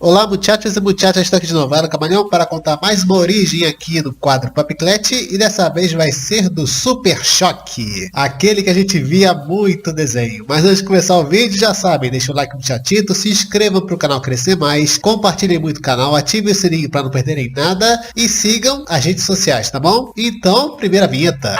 Olá, muchachos e muchachas, estou aqui de novo no Camarão para contar mais uma origem aqui no quadro Papiclete, e dessa vez vai ser do Super Choque, aquele que a gente via muito desenho. Mas antes de começar o vídeo, já sabem, deixa o like muito chatito, se inscrevam para o canal crescer mais, compartilhem muito o canal, ativem o sininho para não perderem nada e sigam as redes sociais, tá bom? Então, primeira vinheta.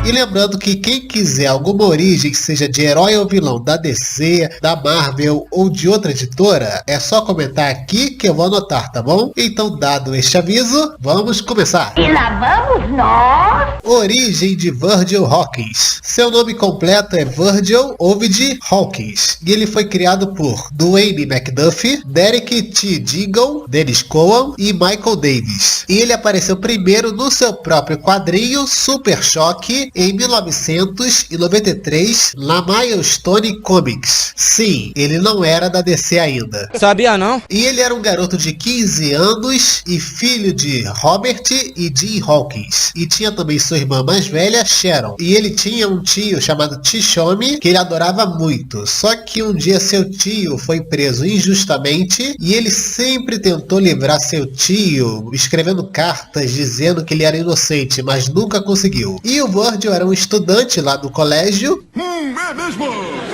E lembrando que quem quiser alguma origem, seja de herói ou vilão da DC, da Marvel ou de outra editora, é só comentar aqui que eu vou anotar, tá bom? Então, dado este aviso, vamos começar! E lá vamos nós! Origem de Virgil Hawkins. Seu nome completo é Virgil Ovid Hawkins, e ele foi criado por Dwayne McDuffie, Derek T. Dingle, Dennis Cowan e Michael Davis. E ele apareceu primeiro no seu próprio quadrinho Super Choque, em 1993, na Milestone Comics. Sim, ele não era da DC ainda. Sabia não? E ele era um garoto de 15 anos e filho de Robert e Jean Hawkins. E tinha também sua irmã mais velha, Sharon. E ele tinha um tio chamado Tishomi, que ele adorava muito. Só que um dia seu tio foi preso injustamente e ele sempre tentou livrar seu tio, escrevendo cartas dizendo que ele era inocente, mas nunca conseguiu. E o Virgil era um estudante lá do colégio. É mesmo?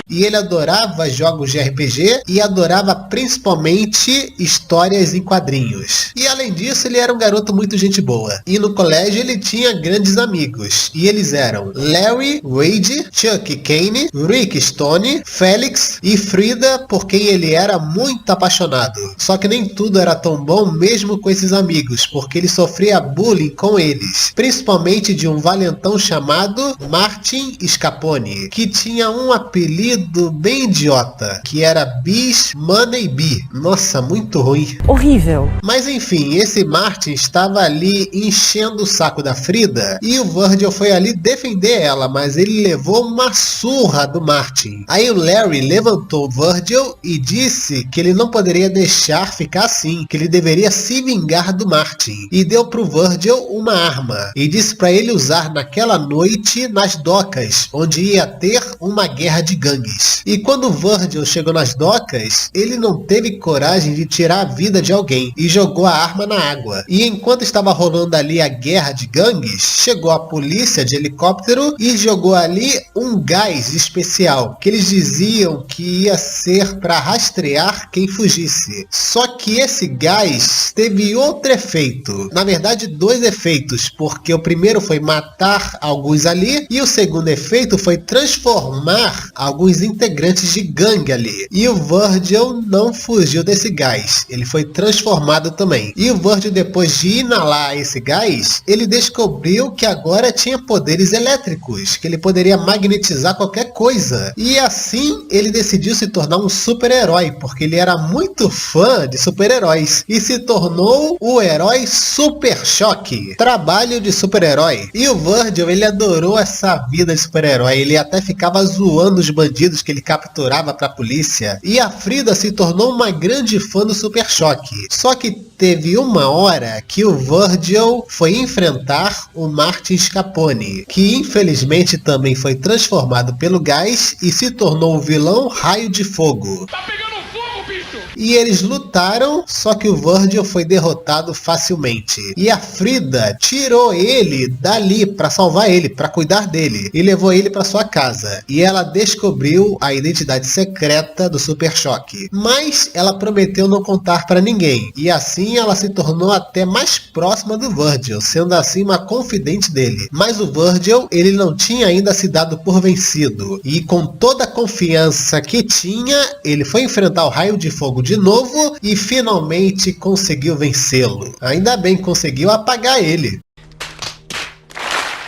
E ele adorava jogos de RPG e adorava principalmente histórias em quadrinhos. E além disso, ele era um garoto muito gente boa. E no colégio ele tinha grandes amigos. E eles eram Larry, Wade, Chuck Kane, Rick Stone, Felix e Frida, por quem ele era muito apaixonado. Só que nem tudo era tão bom mesmo com esses amigos, porque ele sofria bullying com eles. Principalmente de um valentão chamado Martin Scapone, que tinha um apelido bem idiota, que era Bis Money Bee. Nossa, muito ruim. Horrível. Mas enfim, esse Martin estava ali enchendo o saco da Frida e o Virgil foi ali defender ela, mas ele levou uma surra do Martin. Aí o Larry levantou o Virgil e disse que ele não poderia deixar ficar assim, que ele deveria se vingar do Martin. E deu pro Virgil uma arma e disse para ele usar naquela noite nas docas, onde ia ter uma guerra de gangues. E quando o Virgil chegou nas docas, ele não teve coragem de tirar a vida de alguém e jogou a arma na água. E enquanto estava rolando ali a guerra de gangues, chegou a polícia de helicóptero e jogou ali um gás especial, que eles diziam que ia ser para rastrear quem fugisse. Só que esse gás teve outro efeito. Na verdade, dois efeitos, porque o primeiro foi matar alguns ali e o segundo efeito foi transformar alguns integrantes de gangue ali. E o Virgil não fugiu desse gás, ele foi transformado também. E o Virgil, depois de inalar esse gás, ele descobriu que agora tinha poderes elétricos, que ele poderia magnetizar qualquer coisa. E assim ele decidiu se tornar um super-herói, porque ele era muito fã de super-heróis e se tornou o herói Super Choque, trabalho de super-herói. E o Virgil, ele adorou essa vida de super-herói, ele até ficava zoando os bandidos que ele capturava para a polícia. E a Frida se tornou uma grande fã do Super Choque. Só que teve uma hora que o Virgil foi enfrentar o Martin Scapone, que infelizmente também foi transformado pelo gás e se tornou o vilão Raio de Fogo. Tá pegando fogo, bicho! E eles lutaram, só que o Virgil foi derrotado facilmente. E a Frida tirou ele dali para salvar ele, para cuidar dele, e levou ele para sua casa. E ela descobriu a identidade secreta do Super Choque. Mas ela prometeu não contar para ninguém. E assim ela se tornou até mais próxima do Virgil, sendo assim uma confidente dele. Mas o Virgil, ele não tinha ainda se dado por vencido. E com toda a confiança que tinha, ele foi enfrentar o Raio de Fogo de novo e finalmente conseguiu vencê-lo. Ainda bem que conseguiu apagar ele.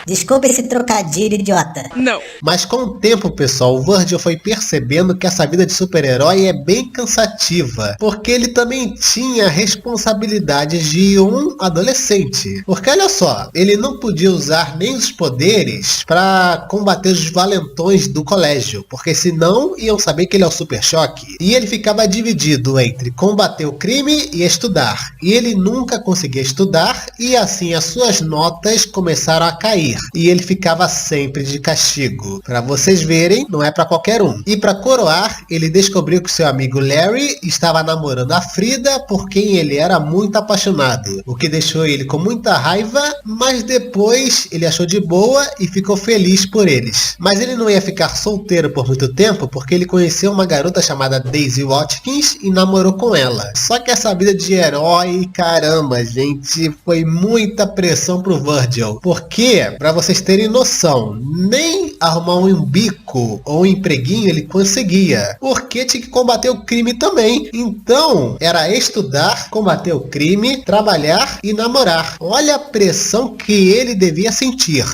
Desculpa esse trocadilho idiota. Não. Mas com o tempo, pessoal, o Virgil foi percebendo que essa vida de super-herói é bem cansativa, porque ele também tinha responsabilidades de um adolescente. Porque olha só, ele não podia usar nem os poderes para combater os valentões do colégio, porque senão iam saber que ele é o Super Choque. E ele ficava dividido entre combater o crime e estudar. E ele nunca conseguia estudar e assim as suas notas começaram a cair. sair. E ele ficava sempre de castigo. Pra vocês verem, não é pra qualquer um. E pra coroar, ele descobriu que seu amigo Larry estava namorando a Frida, por quem ele era muito apaixonado. O que deixou ele com muita raiva, mas depois ele achou de boa e ficou feliz por eles. Mas ele não ia ficar solteiro por muito tempo, porque ele conheceu uma garota chamada Daisy Watkins e namorou com ela. Só que essa vida de herói, caramba, gente, foi muita pressão pro Virgil. Porque, pra vocês terem noção, nem arrumar um bico ou um empreguinho ele conseguia. Porque tinha que combater o crime também. Então, era estudar, combater o crime, trabalhar e namorar. Olha a pressão que ele devia sentir.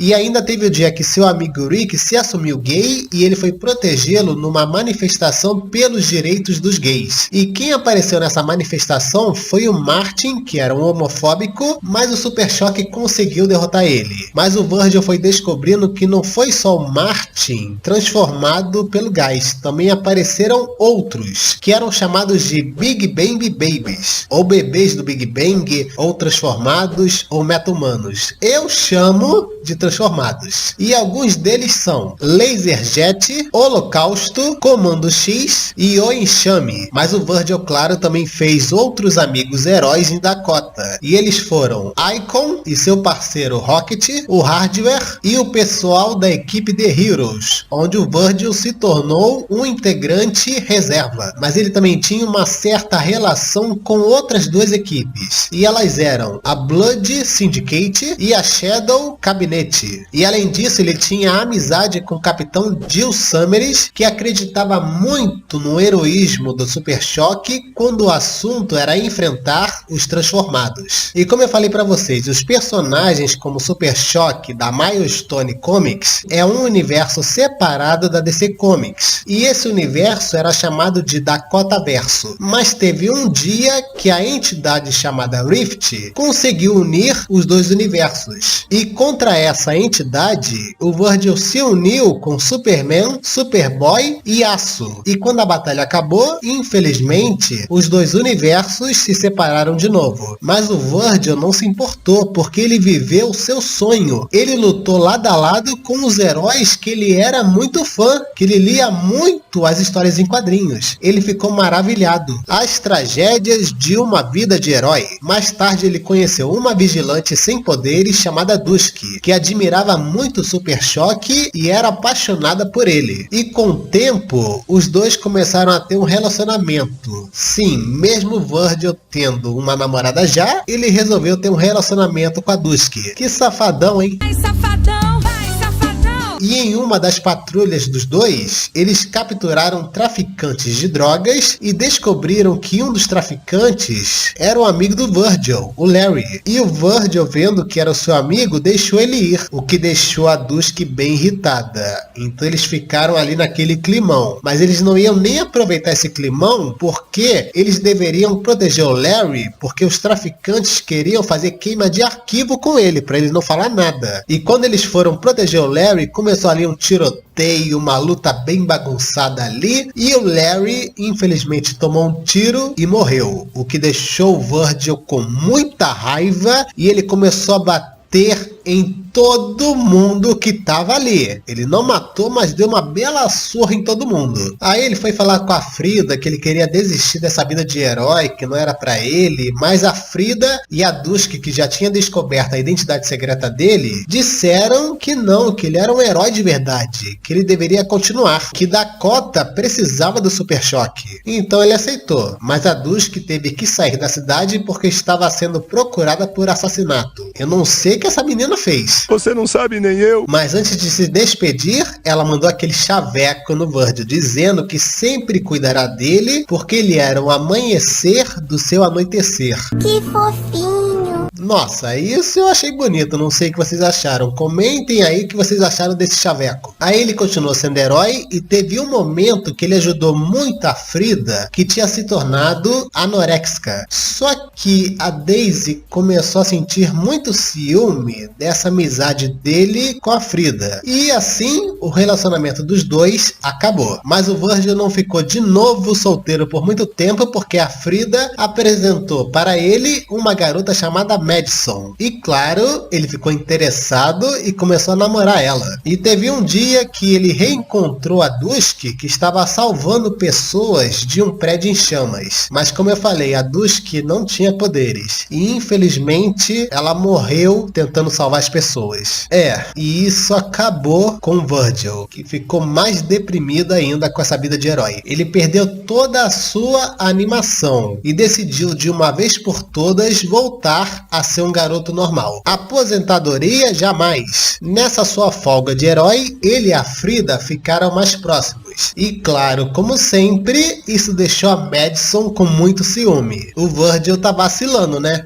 E ainda teve o dia que seu amigo Rick se assumiu gay e ele foi protegê-lo numa manifestação pelos direitos dos gays. E quem apareceu nessa manifestação foi o Martin, que era um homofóbico, mas o Super Choque conseguiu derrotar ele. Mas o Virgil foi descobrindo que não foi só o Martin transformado pelo gás, também apareceram outros, que eram chamados de Big Bang Babies, ou bebês do Big Bang, ou transformados, ou meta-humanos. Eu chamo de transformados. E alguns deles são Laserjet, Holocausto, Comando X e O Enxame. Mas o Virgil, claro, também fez outros amigos heróis em Dakota. E eles foram Icon e seu parceiro Rocket, o Hardware e o pessoal da equipe The Heroes, onde o Virgil se tornou um integrante reserva. Mas ele também tinha uma certa relação com outras duas equipes. E elas eram a Blood Syndicate e a Shadow Cabinet. E além disso, ele tinha amizade com o Capitão Jill Summers, que acreditava muito no heroísmo do Super Choque quando o assunto era enfrentar os transformados. E como eu falei pra vocês, os personagens como Super Choque da Milestone Comics é um universo separado da DC Comics. E esse universo era chamado de Dakota Verso. Mas teve um dia que a entidade chamada Rift conseguiu unir os dois universos. E contra essa entidade, o Virgil se uniu com Superman, Superboy e Aço. E quando a batalha acabou, infelizmente, os dois universos se separaram de novo. Mas o Virgil não se importou, porque ele viveu seu sonho. Ele lutou lado a lado com os heróis que ele era muito fã, que ele lia muito as histórias em quadrinhos. Ele ficou maravilhado. As tragédias de uma vida de herói. Mais tarde ele conheceu uma vigilante sem poderes chamada Dusky, que admirava muito o Super Choque e era apaixonada por ele. E com o tempo, os dois começaram a ter um relacionamento. Sim, mesmo o Virgil tendo uma namorada já, ele resolveu ter um relacionamento com a Dusky. Que safadão, hein? Vai, safadão, vai, safadão! E em uma das patrulhas dos dois, eles capturaram traficantes de drogas e descobriram que um dos traficantes era um amigo do Virgil, o Larry. E o Virgil, vendo que era o seu amigo, deixou ele ir, o que deixou a Dusky bem irritada. Então eles ficaram ali naquele climão. Mas eles não iam nem aproveitar esse climão, porque eles deveriam proteger o Larry, porque os traficantes queriam fazer queima de arquivo com ele, para ele não falar nada. E quando eles foram proteger o Larry, começou ali um tiroteio, uma luta bem bagunçada ali, e o Larry infelizmente tomou um tiro e morreu, o que deixou o Virgil com muita raiva e ele começou a bater em todo mundo que tava ali. Ele não matou, mas deu uma bela surra em todo mundo. Aí ele foi falar com a Frida que ele queria desistir dessa vida de herói, que não era pra ele, mas a Frida e a Dusky, que já tinha descoberto a identidade secreta dele, disseram que não, que ele era um herói de verdade, que ele deveria continuar, que Dakota precisava do Super Choque. Então ele aceitou, mas a Dusky teve que sair da cidade porque estava sendo procurada por assassinato. Eu não sei o que essa menina fez. Você não sabe, nem eu. Mas antes de se despedir, ela mandou aquele chaveco no Virgil, dizendo que sempre cuidará dele, porque ele era o amanhecer do seu anoitecer. Que fofinho. Nossa, isso eu achei bonito, não sei o que vocês acharam. Comentem aí o que vocês acharam desse chaveco. Aí ele continuou sendo herói e teve um momento que ele ajudou muito a Frida, que tinha se tornado anoréxica. Só que a Daisy começou a sentir muito ciúme dessa amizade dele com a Frida. E assim, o relacionamento dos dois acabou. Mas o Virgil não ficou de novo solteiro por muito tempo, porque a Frida apresentou para ele uma garota chamada Madison. E claro, ele ficou interessado e começou a namorar ela. E teve um dia que ele reencontrou a Dusk, que estava salvando pessoas de um prédio em chamas. Mas como eu falei, a Dusk não tinha poderes. E infelizmente ela morreu tentando salvar as pessoas. E isso acabou com Virgil, que ficou mais deprimido ainda com essa vida de herói. Ele perdeu toda a sua animação e decidiu de uma vez por todas voltar a ser um garoto normal. Aposentadoria jamais. Nessa sua folga de herói, ele e a Frida ficaram mais próximos. E claro, como sempre, isso deixou a Madison com muito ciúme. O Virgil tá vacilando, né?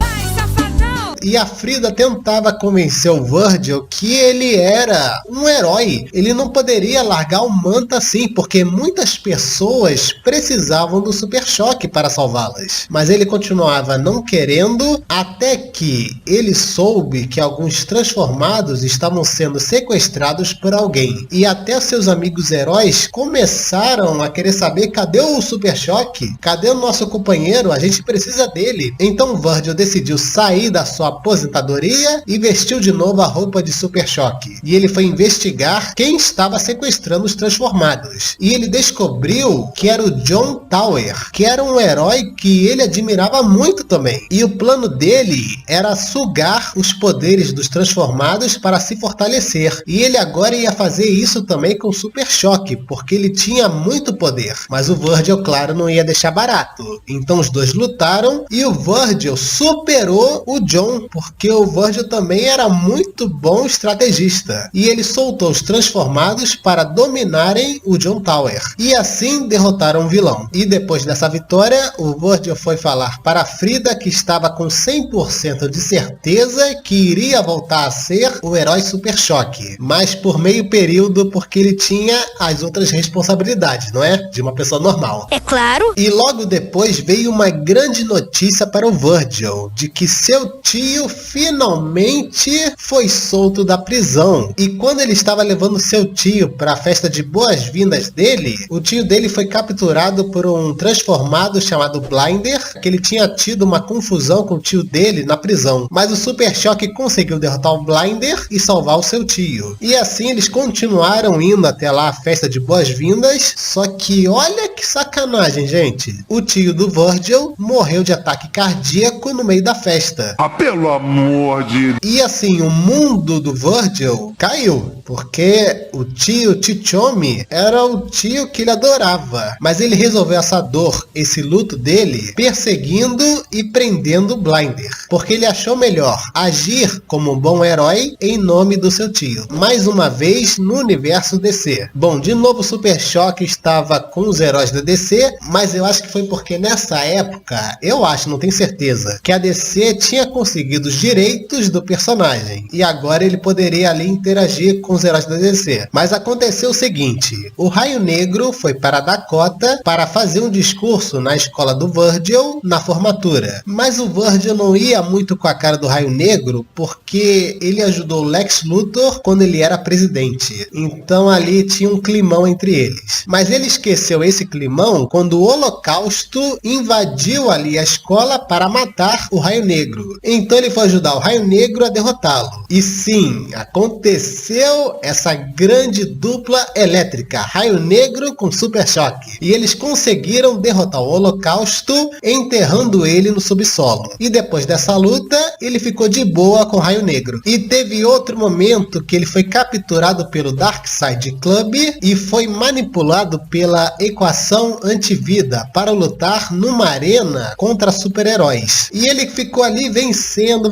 E a Frida tentava convencer o Virgil que ele era um herói. Ele não poderia largar o manto assim, porque muitas pessoas precisavam do Super Choque para salvá-las. Mas ele continuava não querendo, até que ele soube que alguns transformados estavam sendo sequestrados por alguém. E até seus amigos heróis começaram a querer saber: cadê o Super Choque? Cadê o nosso companheiro? A gente precisa dele. Então Virgil decidiu sair da sua aposentadoria e vestiu de novo a roupa de Super Choque. E ele foi investigar quem estava sequestrando os transformados. E ele descobriu que era o John Tower, que era um herói que ele admirava muito também. E o plano dele era sugar os poderes dos transformados para se fortalecer. E ele agora ia fazer isso também com Super Choque, porque ele tinha muito poder. Mas o Virgil, claro, não ia deixar barato. Então os dois lutaram e o Virgil superou o John, porque o Virgil também era muito bom estrategista. E ele soltou os transformados para dominarem o John Tower. E assim derrotaram o vilão. E depois dessa vitória, o Virgil foi falar para a Frida que estava com 100% de certeza que iria voltar a ser o herói Super Choque. Mas por meio período, porque ele tinha as outras responsabilidades, não é? De uma pessoa normal. É claro. E logo depois veio uma grande notícia para o Virgil, de que seu tio finalmente foi solto da prisão. E quando ele estava levando seu tio para a festa de boas-vindas dele, o tio dele foi capturado por um transformado chamado Blinder, que ele tinha tido uma confusão com o tio dele na prisão. Mas o Super Choque conseguiu derrotar o Blinder e salvar o seu tio. E assim eles continuaram indo até lá a festa de boas-vindas, só que olha que sacanagem, gente. O tio do Virgil morreu de ataque cardíaco no meio da festa. Pelo amor de... E assim, o mundo do Virgil caiu, porque o tio Chichomi era o tio que ele adorava. Mas ele resolveu essa dor, esse luto dele, perseguindo e prendendo o Blinder, porque ele achou melhor agir como um bom herói em nome do seu tio. Mais uma vez no universo DC. Bom, de novo o Super Choque estava com os heróis da DC, mas eu acho que foi porque nessa época, eu acho, não tenho certeza, que a DC tinha conseguido os direitos do personagem. E agora ele poderia ali interagir com os heróis da DC. Mas aconteceu o seguinte: o Raio Negro foi para Dakota para fazer um discurso na escola do Virgil na formatura. Mas o Virgil não ia muito com a cara do Raio Negro, porque ele ajudou o Lex Luthor quando ele era presidente. Então ali tinha um climão entre eles. Mas ele esqueceu esse climão quando o Holocausto invadiu ali a escola para matar o Raio Negro. Então ele foi ajudar o Raio Negro a derrotá-lo. E sim, aconteceu essa grande dupla elétrica, Raio Negro com Super Choque. E eles conseguiram derrotar o Holocausto, enterrando ele no subsolo. E depois dessa luta, ele ficou de boa com o Raio Negro. E teve outro momento que ele foi capturado pelo Darkseid Club e foi manipulado pela equação antivida para lutar numa arena contra super-heróis. E ele ficou ali vencendo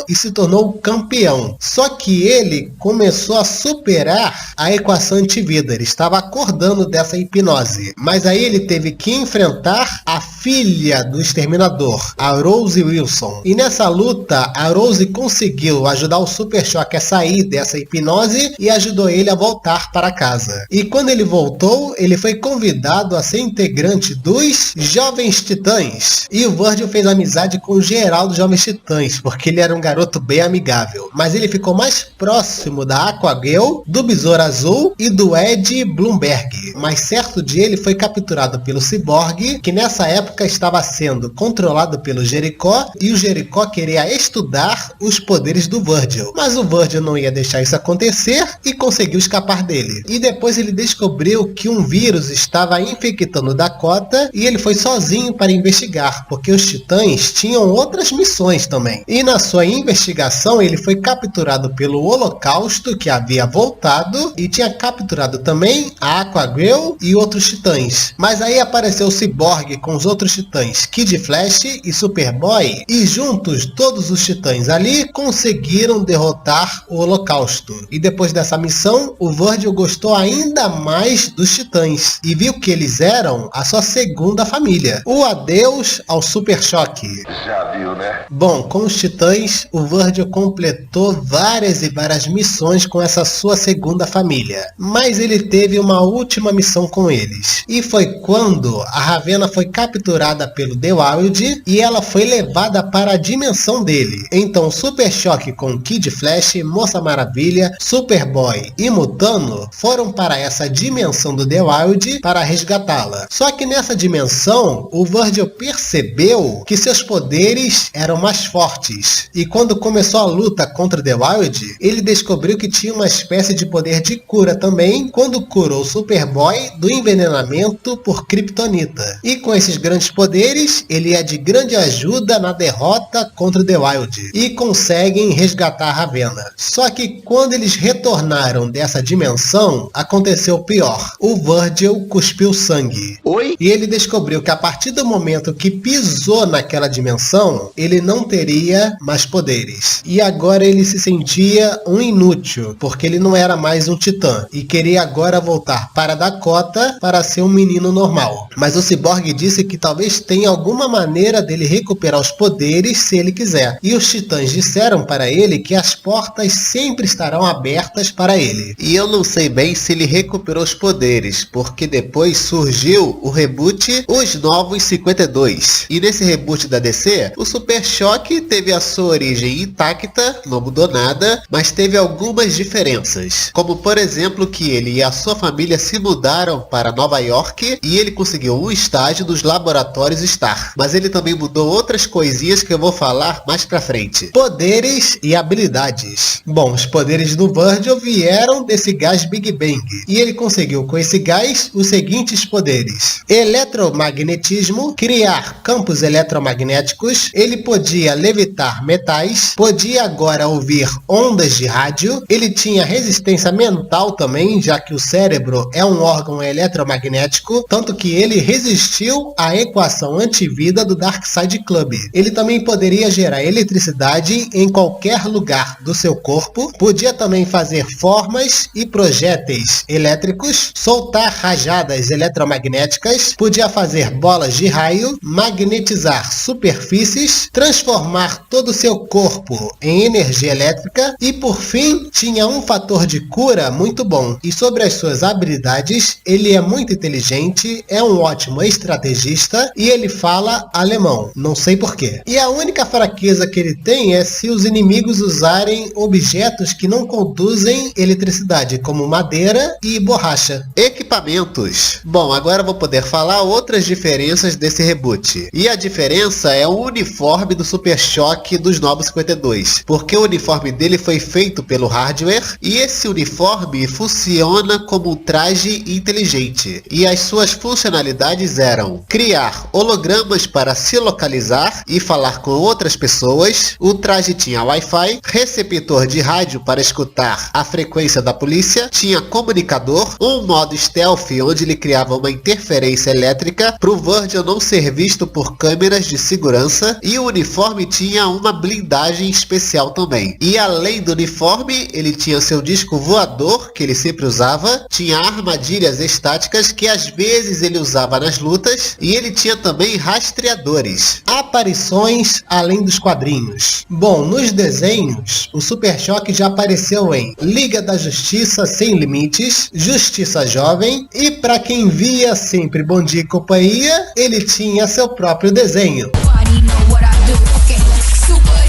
e se tornou campeão. Só que ele começou a superar a equação antivida. Ele estava acordando dessa hipnose. Mas aí ele teve que enfrentar a filha do Exterminador, a Rose Wilson. E nessa luta, a Rose conseguiu ajudar o Super Choque a sair dessa hipnose e ajudou ele a voltar para casa. E quando ele voltou, ele foi convidado a ser integrante dos Jovens Titãs. E o Virgil fez amizade com geral dos Jovens Titãs, porque ele era um garoto bem amigável. Mas ele ficou mais próximo da Aquagirl, do Besouro Azul e do Ed Bloomberg. Mas certo dia ele foi capturado pelo Cyborg, que nessa época estava sendo controlado pelo Jericó, e o Jericó queria estudar os poderes do Virgil. Mas o Virgil não ia deixar isso acontecer e conseguiu escapar dele. E depois ele descobriu que um vírus estava infectando Dakota e ele foi sozinho para investigar, porque os Titãs tinham outras missões também. E na sua investigação ele foi capturado pelo Holocausto, que havia voltado, e tinha capturado também a Aquagirl e outros Titãs. Mas aí apareceu o Cyborg com os outros Titãs, Kid Flash e Superboy, e juntos todos os Titãs ali conseguiram derrotar o Holocausto. E depois dessa missão, o Virgil gostou ainda mais dos Titãs e viu que eles eram a sua segunda família. O adeus ao Super Choque. Já viu, né? Bom, com os Titãs, o Virgil completou várias e várias missões com essa sua segunda família. Mas ele teve uma última missão com eles. E foi quando a Ravenna foi capturada pelo The Wild e ela foi levada para a dimensão dele. Então Super Choque com Kid Flash, Moça Maravilha, Superboy e Mutano foram para essa dimensão do The Wild para resgatá-la. Só que nessa dimensão, o Virgil percebeu que seus poderes eram mais fortes. E quando começou a luta contra The Wild, ele descobriu que tinha uma espécie de poder de cura também, quando curou Superboy do envenenamento por Kryptonita. E com esses grandes poderes, ele é de grande ajuda na derrota contra The Wild e conseguem resgatar a Ravenna. Só que quando eles retornaram dessa dimensão, aconteceu o pior. O Virgil cuspiu sangue. Oi? E ele descobriu que a partir do momento que pisou naquela dimensão, ele não teria mais poderes. E agora ele se sentia um inútil, porque ele não era mais um titã. E queria agora voltar para Dakota para ser um menino normal. Mas o Cyborg disse que talvez tenha alguma maneira dele recuperar os poderes se ele quiser. E os titãs disseram para ele que as portas sempre estarão abertas para ele. E eu não sei bem se ele recuperou os poderes, porque depois surgiu o reboot Os Novos 52. E nesse reboot da DC, o Super Choque teve a sua origem intacta, não mudou nada, mas teve algumas diferenças. Como por exemplo que ele e a sua família se mudaram para Nova York e ele conseguiu um estágio nos laboratórios Star. Mas ele também mudou outras coisinhas que eu vou falar mais pra frente. Poderes e habilidades. Bom, os poderes do Virgil vieram desse gás Big Bang. E ele conseguiu com esse gás os seguintes poderes: eletromagnetismo, criar campos eletromagnéticos, ele podia levitar metais, podia agora ouvir ondas de rádio, ele tinha resistência mental também, já que o cérebro é um órgão eletromagnético, tanto que ele resistiu à equação antivida do Darkseid Club. Ele também poderia gerar eletricidade em qualquer lugar do seu corpo, podia também fazer formas e projéteis elétricos, soltar rajadas eletromagnéticas, podia fazer bolas de raio, magnetizar superfícies, transformar todo o seu corpo em energia elétrica e, por fim, tinha um fator de cura muito bom. E sobre as suas habilidades, ele é muito inteligente, é um ótimo estrategista e ele fala alemão, não sei porquê. E a única fraqueza que ele tem é se os inimigos usarem objetos que não conduzem eletricidade, como madeira e borracha. Equipamentos. Bom, agora vou poder falar outras diferenças desse reboot. E a diferença é o uniforme do Super Choque dos Novos 52, porque o uniforme dele foi feito pelo hardware e esse uniforme funciona como um traje inteligente. E as suas funcionalidades eram criar hologramas para se localizar e falar com outras pessoas. O traje tinha Wi-Fi, receptor de rádio para escutar a frequência da polícia, tinha comunicador, um modo stealth onde ele criava uma interferência elétrica para o Virgil não ser visto por câmeras de segurança, e o uniforme tinha uma blindagem especial também. E além do uniforme, ele tinha seu disco voador que ele sempre usava, tinha armadilhas estáticas que às vezes ele usava nas lutas, e ele tinha também rastreadores. Aparições além dos quadrinhos. Bom, nos desenhos, o Super Choque já apareceu em Liga da Justiça Sem Limites, Justiça Jovem, e para quem via sempre Bom Dia e Companhia, ele tinha seu próprio desenho. Nobody know what I do. Okay, super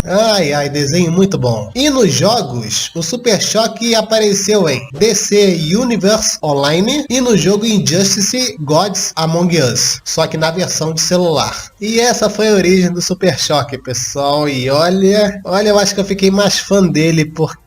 Ai, desenho muito bom. E nos jogos, o Super Choque apareceu em DC Universe Online e no jogo Injustice Gods Among Us, só que na versão de celular. E essa foi a origem do Super Choque, pessoal. E olha, eu acho que eu fiquei mais fã dele porque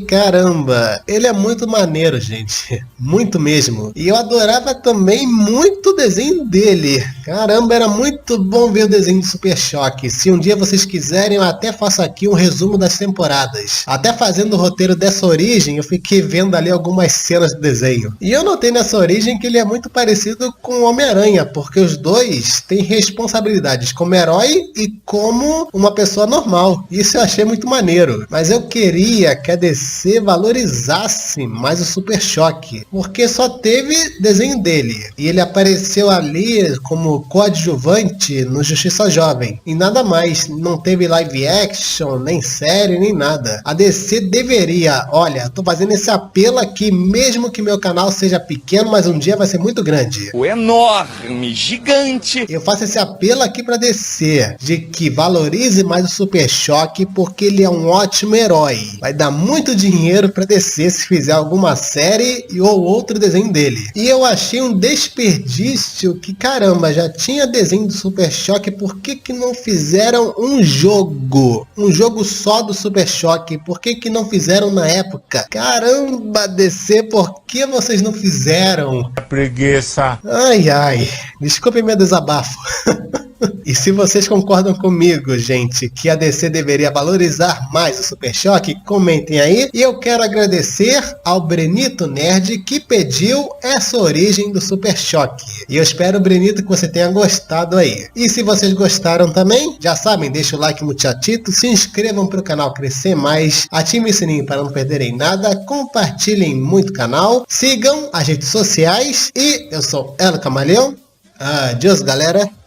caramba, ele é muito maneiro, gente. Muito mesmo. E eu adorava também muito o desenho dele. Caramba, era muito bom ver o desenho de Super Choque. Se um dia vocês quiserem, eu até faço aqui um resumo das temporadas. Até fazendo o roteiro dessa origem, eu fiquei vendo ali algumas cenas do desenho. E eu notei nessa origem que ele é muito parecido com o Homem-Aranha, porque os dois têm responsabilidades como herói e como uma pessoa normal. Isso eu achei muito maneiro. Mas eu queria que a DC valorizasse mais o Super Choque, porque só teve desenho dele e ele apareceu ali como coadjuvante no Justiça Jovem e nada mais, não teve live action, nem série, nem nada. A DC deveria, olha, tô fazendo esse apelo aqui, mesmo que meu canal seja pequeno, mas um dia vai ser muito grande. O enorme, gigante. Eu faço esse apelo aqui pra DC, de que valorize mais o Super Choque, porque ele é um ótimo herói. Vai dar muito dinheiro pra DC se fizer alguma série ou outro desenho dele. E eu achei um desperdício que, caramba, já tinha desenho do Super Choque, por que não fizeram um jogo? Um jogo só do Super Choque, por que não fizeram na época? Caramba, DC, por que vocês não fizeram? Preguiça. Ai, desculpe meu desabafo. E se vocês concordam comigo, gente, que a DC deveria valorizar mais o Super Choque, comentem aí. E eu quero agradecer ao Brenito Nerd que pediu essa origem do Super Choque. E eu espero, Brenito, que você tenha gostado aí. E se vocês gostaram também, já sabem, deixa o like muchachito, se inscrevam para o canal crescer mais, ativem o sininho para não perderem nada, compartilhem muito o canal, sigam as redes sociais e eu sou El Camaleão. Adiós, galera.